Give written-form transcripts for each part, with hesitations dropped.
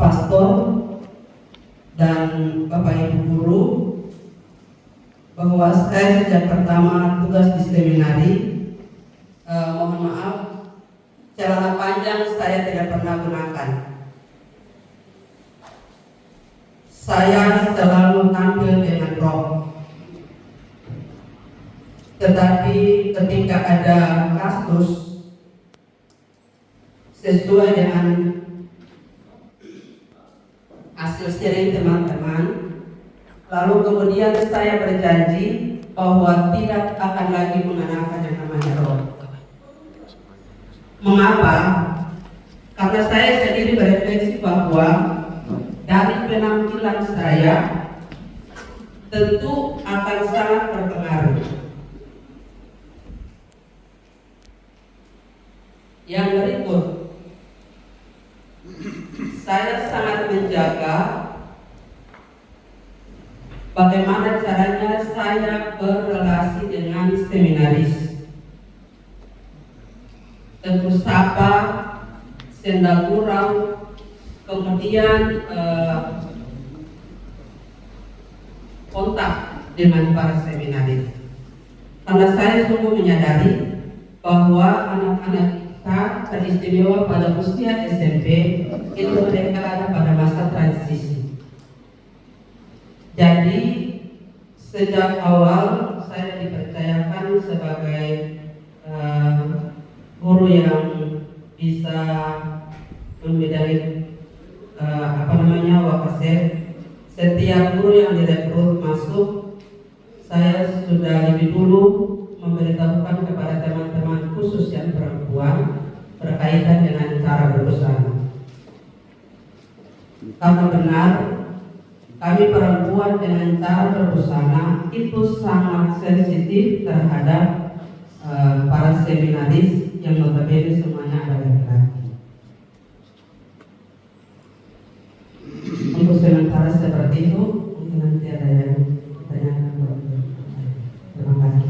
pastor dan Bapak Ibu guru bahwa saya sejak pertama tugas di seminari, mohon maaf, celana panjang saya tidak pernah gunakan. Saya selalu tampil dengan rok. Tetapi ketika ada kasus sesuai dengan hasil sharing teman-teman, lalu kemudian saya berjanji bahwa tidak akan lagi mengenakan yang namanya rok. Mengapa? Karena saya sendiri berefleksi bahwa dari penampilan saya tentu akan sangat berpengaruh. Yang berikut, saya sangat menjaga bagaimana caranya saya berrelasi dengan seminaris. Tentu sapa, senda gurau, kemudian kontak dengan para seminaris. Karena saya sungguh menyadari bahwa anak-anak kita teristimewa pada usia SMP itu mereka ada pada masa transisi. Jadi sejak awal saya dipercayakan sebagai guru yang bisa membidangi wakasep. Setiap guru yang direkrut masuk, saya sudah lebih dulu memberitahukan kepada teman-teman khusus yang perempuan berkaitan dengan cara berbusana. Karena benar, kami perempuan dengan cara berbusana itu sangat sensitif terhadap para seminaris yang notabene semuanya adalah laki-laki. Untuk sementara seperti itu, mungkin nanti ada yang bertanya. Terima kasih.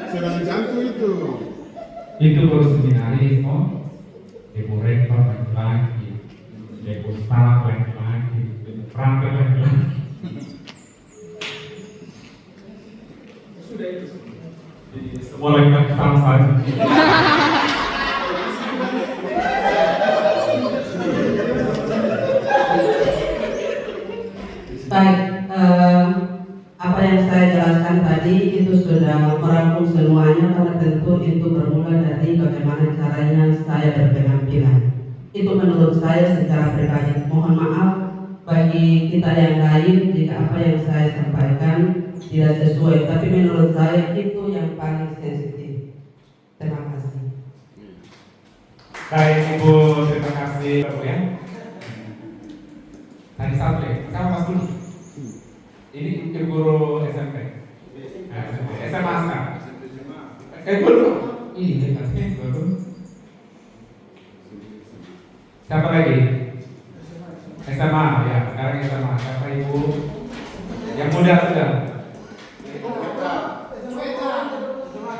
Sedang jangkau itu baru seminaris, ibu rektor laki-laki, ibu staf laki-laki, perangkat laki-laki. sudah itu. Jadi semua laki-laki sama saja. Baik, apa yang saya jelaskan tadi itu sudah merangkum semuanya, karena tentu itu bermula dari bagaimana caranya saya berpenampilan. Itu menurut saya secara pribadi. Mohon maaf bagi kita yang lain jika apa yang saya sampaikan tidak sesuai, tapi menurut saya itu yang paling sensitif. Terima kasih. Baik Ibu, terima kasih Ibu ya. Tadi satu ya, sama Mas dulu. Ini guru SMP. SMA sekarang. Guru. Ini katanya guru. Siapa lagi? SMA ya, sekarang SMA. Siapa Ibu? Yang muda sudah.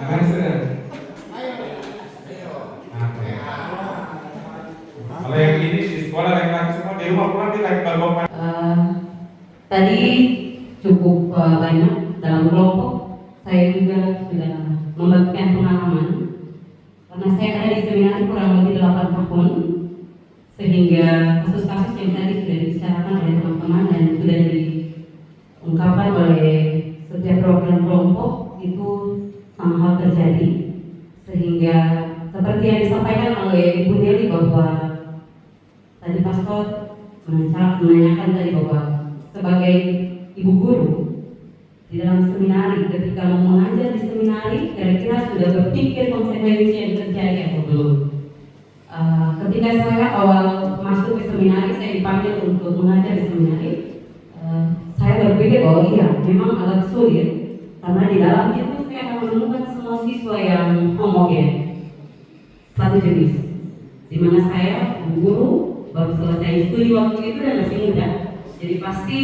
Yang sudah. Kalau yang ini di sekolah laki-laki semua, di rumah pulang di laki-laki. Tadi cukup banyak dalam kelompok. Saya juga sudah membagikan pengalaman karena saya ada di seminar kurang lebih 8 tahun, sehingga kasus-kasus yang tadi sudah dibicarakan oleh teman-teman dan sudah diungkapkan oleh setiap program kelompok itu sama hal terjadi, sehingga seperti yang disampaikan oleh Ibu Deli bahwa tadi pastor menanyakan tadi bahwa sebagai ibu guru di dalam seminari, ketika mau mengajar di seminari, kira-kira sudah berpikir konsekuensi yang terjadi atau belum? Ketika saya awal masuk ke seminari, saya dipanggil untuk mengajar di seminari. Saya berpikir bahwa iya, memang agak sulit karena di dalam itu saya akan menemukan semua siswa yang homogen, satu jenis, di mana saya guru baru selesai studi waktu itu dan masih muda. Jadi pasti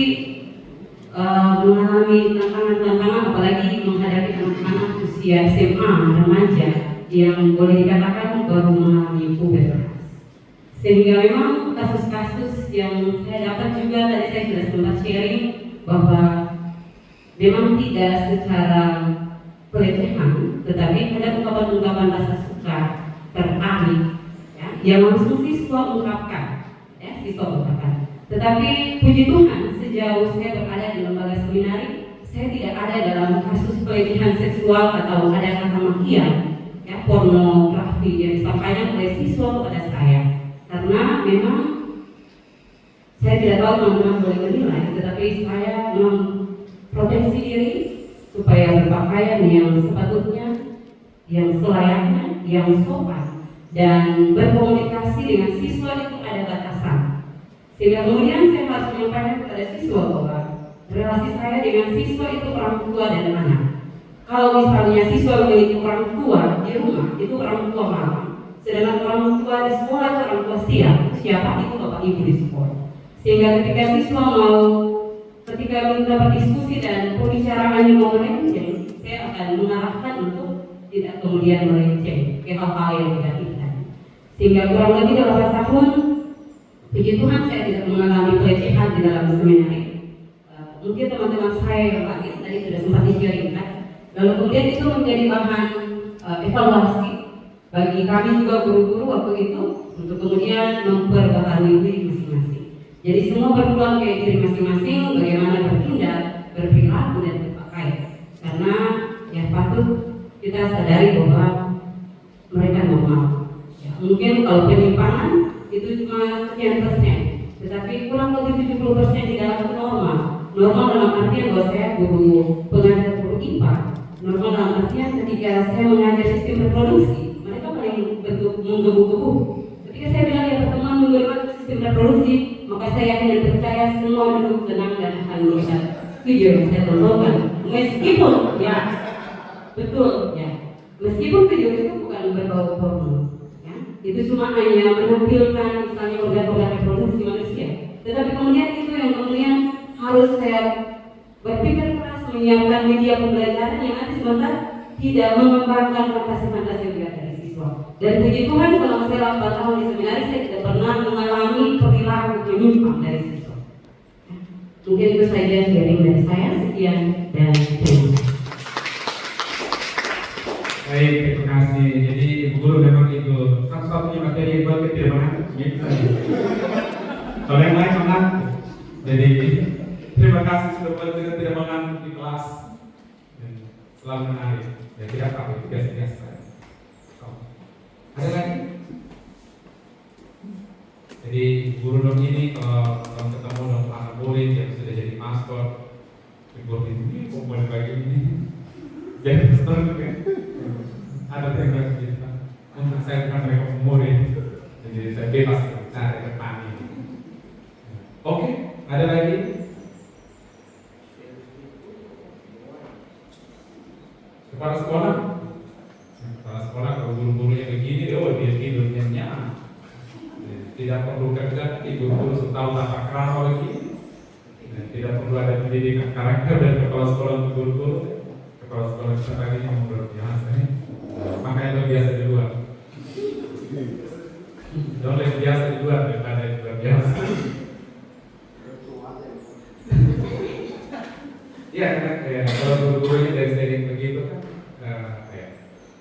mengalami tantangan-tantangan, apalagi menghadapi anak-anak usia SMA, remaja yang boleh dikatakan baru mengalami pubertas. Sehingga memang kasus-kasus yang saya dapat juga tadi saya sudah sempat sharing bahwa memang tidak secara pelecehan, tetapi ada ungkapan-ungkapan rasa suka tertarik ya, yang langsung siswa ungkapkan, ya, siswa ungkapkan. Tetapi puji Tuhan sejauh saya berada di lembaga seminari, saya tidak ada dalam kasus pelecehan seksual atau ada kata makian, ya, pornografi yang disampaikan oleh siswa kepada saya. Karena memang saya tidak tahu teman-teman boleh menilai, tetapi saya memang proteksi diri supaya berpakaian yang sepatutnya, yang selayaknya, yang sopan, dan berkomunikasi dengan siswa itu ada batasan. Sehingga kemudian saya harus menyampaikan kepada siswa bahwa relasi saya dengan siswa itu orang tua dan anak. Kalau misalnya siswa memiliki orang tua di rumah, itu orang tua malam. Sedangkan orang tua di sekolah itu orang tua siang. Siapa? Itu bapak ibu di sekolah. Sehingga ketika siswa ketika minta berdiskusi dan pembicaraannya mau melenceng, saya akan mengarahkan untuk tidak kemudian melenceng ke hal-hal yang negatif. Sehingga kurang lebih 8 tahun, puji Tuhan saya tidak mengalami pelecehan di dalam seminari. Mungkin teman-teman saya yang lain tadi sudah sempat di-sharingkan. Lalu kemudian itu menjadi bahan evaluasi bagi kami juga guru-guru waktu itu untuk kemudian memperbaharui diri masing-masing. Jadi semua berpulang ke diri masing-masing bagaimana bertindak, berperilaku dan berpakaian. Karena ya patut kita sadari bahwa mereka normal. Ya, mungkin kalau penyimpangan itu cuma sekian persen, tetapi kurang lebih 70% di dalam itu normal. Normal dalam artian bahwa saya guru pengajar guru IPA. Normal dalam artian ketika saya mengajar sistem reproduksi, mereka paling menggebu-gebu. Ketika saya bilang ya pertemuan menggunakan sistem reproduksi, maka saya yakin dan percaya semua duduk tenang dan akan melihat video yang saya tontonkan. Meskipun ya betul ya, meskipun video itu bukan berbau porno, ya, itu cuma hanya menampilkan misalnya organ-organ reproduksi manusia. Tetapi kemudian itu yang kemudian harus saya berpikir keras menyiapkan media pembelajaran yang nanti sebentar tidak mengembangkan fantasi-fantasi yang ada dari siswa. Dan puji Tuhan selama saya 8 tahun di seminari saya tidak pernah mengalami perilaku menyimpang dari siswa. Mungkin itu saja sharing dari saya. Sekian dan terima kasih. Baik, terima kasih. Jadi Ibu Guru memang itu satu-satunya materi buat kita tidak mengaku. Kalau yang lain mengaku. Jadi terima kasih sudah buat kita tidak mengantuk di kelas. Dan selalu menarik. Ya tidak apa-apa, itu biasa-biasa. Ada lagi? Jadi Guru Dom ini kalau ketemu dengan anak murid yang sudah jadi master, Guru ini kok boleh bagi ini? Jadi master juga. Ada yang gitu kan? Untuk saya bukan mereka murid, jadi saya bebas bicara ke depan ini. Oke, ada lagi? Kepala sekolah? Kepala sekolah kalau guru-gurunya begini, dia tidur nyenyak. Tidak perlu kerja, guru-guru setahu tata krama lagi. Tidak perlu ada pendidikan karakter dan kepala sekolah untuk guru-guru. Kepala sekolah kita tadi yang menurut biasa nih. Makanya lo biasa di luar. Jangan lebih biasa di luar daripada di luar biasa. Iya kan, kalau guru-gurunya dari sering begitu kan,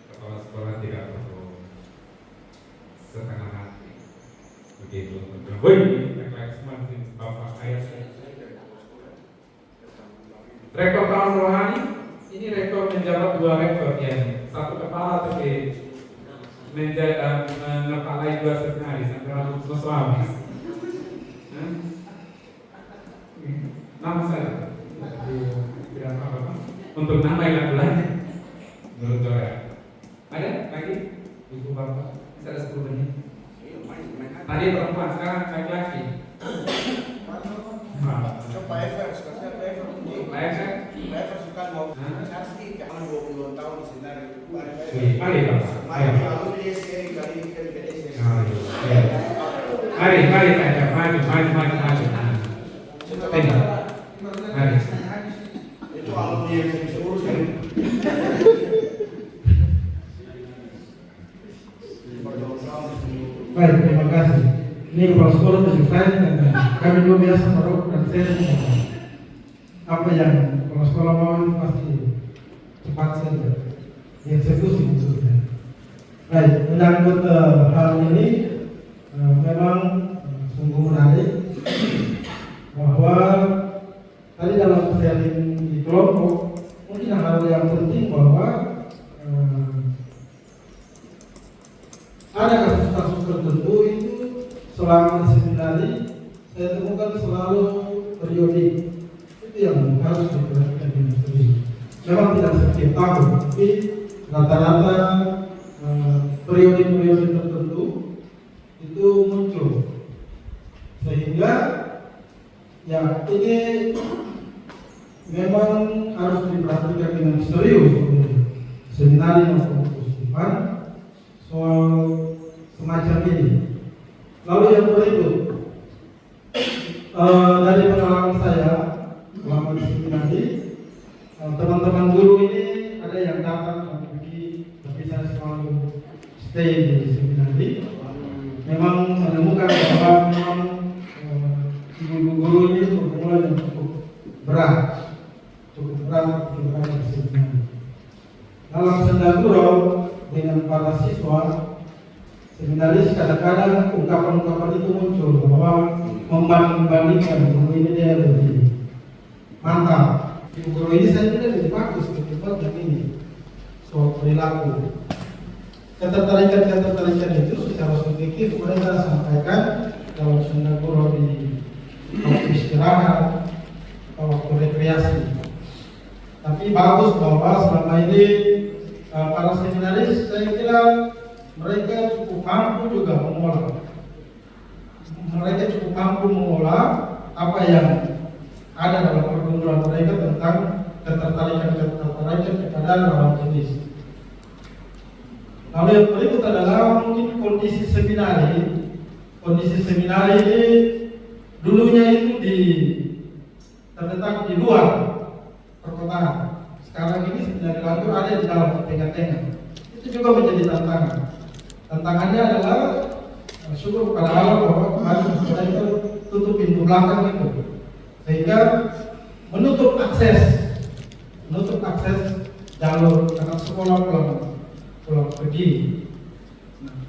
kepala sekolah tidak perlu setengah hati begitu. Woi, laki-laki semua di bapak ayah saya. Rektor tahun rohani, ini rektor menjabat 2 rektor ya. Satu kepala tapi mengepalai 2 sekretaris antara suami. Nama saya tidak apa-apa untuk nama yang lain menurut saya. Ada lagi ibu bapak bisa ada 10 menit. Tadi perempuan sekarang laki-laki. Pak Evers, Pak Evers suka mau cantik, jangan 20 tahun di sini. Mari Pak. Mari saya maju. Mari. Itu alumni yang bisa urus kan. Baik, terima kasih. Ini kepala sekolah dari saya dan kami juga biasa merokok dan saya tidak. Apa yang kepala sekolah mau itu pasti cepat saja dieksekusi maksudnya. Baik, menyangkut hal ini memang sungguh menarik bahwa tadi dalam sharing di kelompok mungkin hal yang penting bahwa ada kasus-kasus tertentu itu selama di seminari saya temukan selalu periodik. Itu yang harus diperhatikan dengan serius. Memang tidak setiap tahun, tapi rata-rata periode-periode tertentu itu muncul, sehingga ya ini memang harus diperhatikan dengan serius oleh seminari maupun keuskupan soal semacam ini. Lalu yang berikut, dari pengalaman saya selama di seminari, teman-teman guru ini ada yang datang pergi, tapi saya selalu stay di seminari. Memang menemukan bahwa memang ibu guru ini pergumulan yang cukup berat di seminari. Dalam sendaguro dengan para siswa, seminaris kadang-kadang ungkapan-ungkapan itu muncul bahwa membanding-bandingkan guru ini dia lebih mantap. Guru ini saya kira lebih bagus ketimbang yang ini. Soal perilaku, ketertarikan itu secara subjektif mereka sampaikan dalam sendaguro di waktu istirahat atau waktu rekreasi. Tapi bagus bahwa selama ini para seminaris saya kira mereka cukup mampu juga mengolah. Mereka cukup mampu mengolah apa yang ada dalam pergumulan mereka tentang ketertarikan kepada lawan jenis. Lalu yang berikut adalah mungkin kondisi seminari. Kondisi seminari ini dulunya itu terletak di luar perkotaan. Sekarang ini seminari Lantur ada di dalam tengah-tengah. Itu juga menjadi tantangan. Tantangannya adalah syukur kepada Allah bahwa kemarin sekolah itu tutup pintu belakang itu, sehingga menutup akses jalur anak sekolah pulang pergi.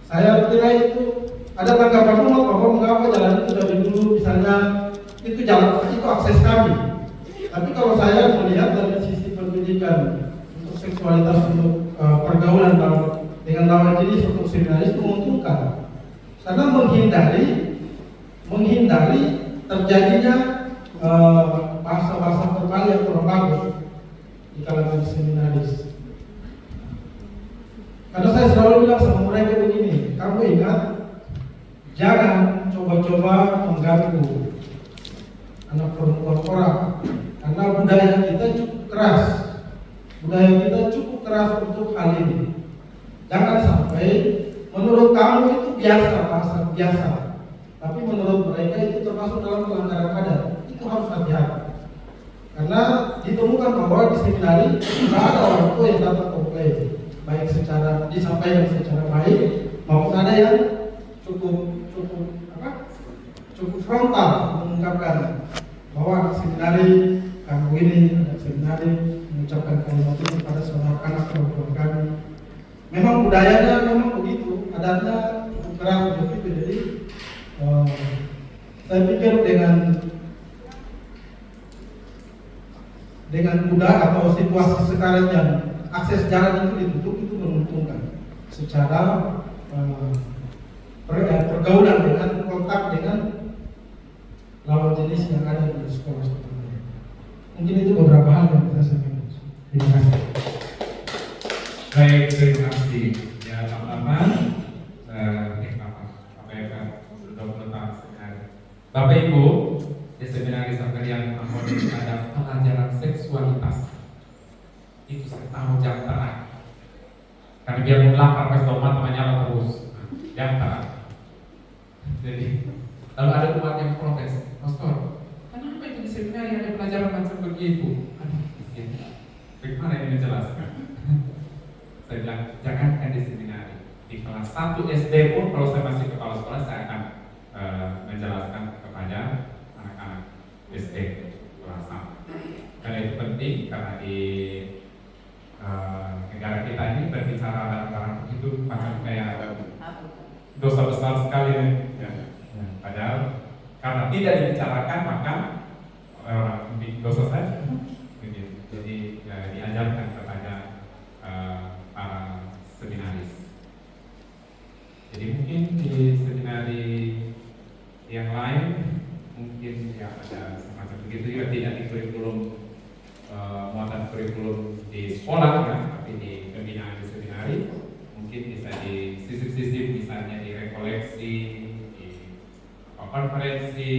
Saya kira itu ada tanggapan umat bahwa mengapa jalan itu dari dulu misalnya itu jalan itu akses kami. Tapi kalau saya melihat dari sisi pendidikan untuk seksualitas, untuk pergaulan dengan lawan jenis untuk seminaris menguntungkan, karena menghindari terjadinya bahasa-bahasa verbal yang kurang bagus di kalangan seminaris. Karena saya selalu bilang sama mereka begini, kamu ingat, jangan coba-coba mengganggu anak perempuan orang, karena budaya kita cukup keras. Untuk hal ini. Jangan sampai menurut kamu itu bahasa biasa, tapi menurut mereka itu termasuk dalam pelanggaran adat. Itu harus hati-hati. Karena ditemukan bahwa di seminari tidak ada orang tua yang datang komplain, baik secara disampaikan secara baik maupun ada yang cukup frontal mengungkapkan bahwa anak seminari kamu ini, anak seminari mengucapkan kalimat itu pada saudara anak perempuan kami. Memang budayanya memang begitu, adatnya cukup keras begitu. Jadi saya pikir dengan budaya atau situasi sekarang yang akses jalan itu ditutup, itu menguntungkan secara pergaulan dengan kontak dengan lawan jenis yang ada di sekolah. Mungkin itu beberapa hal yang kita sampaikan. Terima kasih. Baik, terima kasih. Ya, teman-teman, sudah menetap sekali. Bapak Ibu, di seminaris sekalian, ada pelajaran seksualitas. Itu saya tahu jam terang. Karena biar melapar pas tomat menyala terus. Jam terang. Jadi, lalu ada umat yang protes, Pastor, kenapa itu di seminari ada pelajaran macam begitu? Bagaimana ini menjelaskan? Saya bilang, jangankan di seminari. Di kelas 1 SD pun, kalau saya masih kepala sekolah, saya akan SD kelas 1. Karena itu penting karena di negara kita ini berbicara barang-barang itu macam kayak dosa besar sekali ya. Padahal karena tidak dibicarakan maka orang dosa saja. Jadi diajarkan kepada para seminaris. Jadi mungkin di seminari yang lain mungkin ya ada semacam begitu juga, tidak di kurikulum muatan kurikulum di sekolah ya, tapi di pembinaan di seminari mungkin bisa di sisip-sisip, misalnya di rekoleksi, di konferensi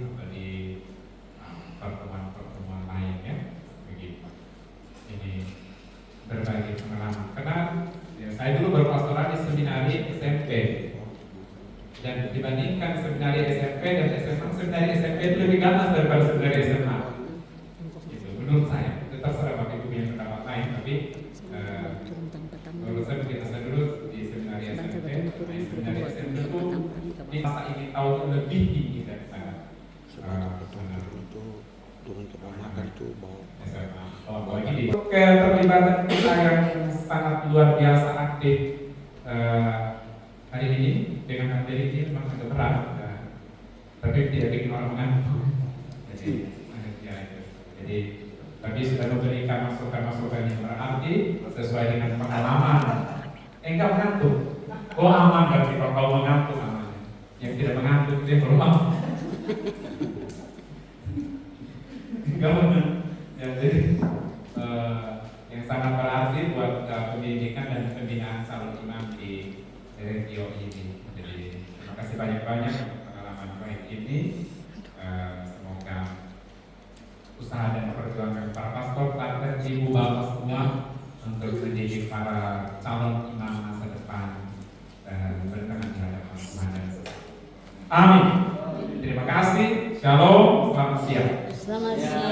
atau di pertemuan-pertemuan lain ya, begitu. Ini berbagi pengalaman. Karena ya, saya dulu berpastoral di seminari SMP. Dan dibandingkan seminari SMP dan SMA, seminari SMP itu lebih ganas daripada seminari SMA. Gitu, menurut saya. Itu terserah Bapak Ibu yang pendapat lain, tapi menurut saya begitu. Saya dulu di seminari SMP, seminari SMP itu di masa ini tahun lebih tinggi daripada turun ke bawah makan itu bawa SMA. Begini, keterlibatan kita yang sangat luar biasa aktif hari ini dengan materi ini memang agak berat, tapi tidak bikin orang mengantuk. Jadi tapi sudah memberikan masukan-masukan yang berarti sesuai dengan pengalaman. Enggak mengantuk. Oh aman berarti kalau mengantuk aman. Yang tidak mengantuk dia perlu aman. Enggak benar. Ya, jadi yang sangat berarti buat pendidikan dan pembinaan calon imam di RTO ini. Jadi terima kasih banyak-banyak untuk pengalaman baik ini. Semoga usaha dan perjuangan para pastor, tante, ibu, bapak semua untuk mendidik para calon imam masa depan dan berkenan di hadapan Tuhan dan Yesus. Amin. Terima kasih. Shalom. Selamat siang. Selamat siang.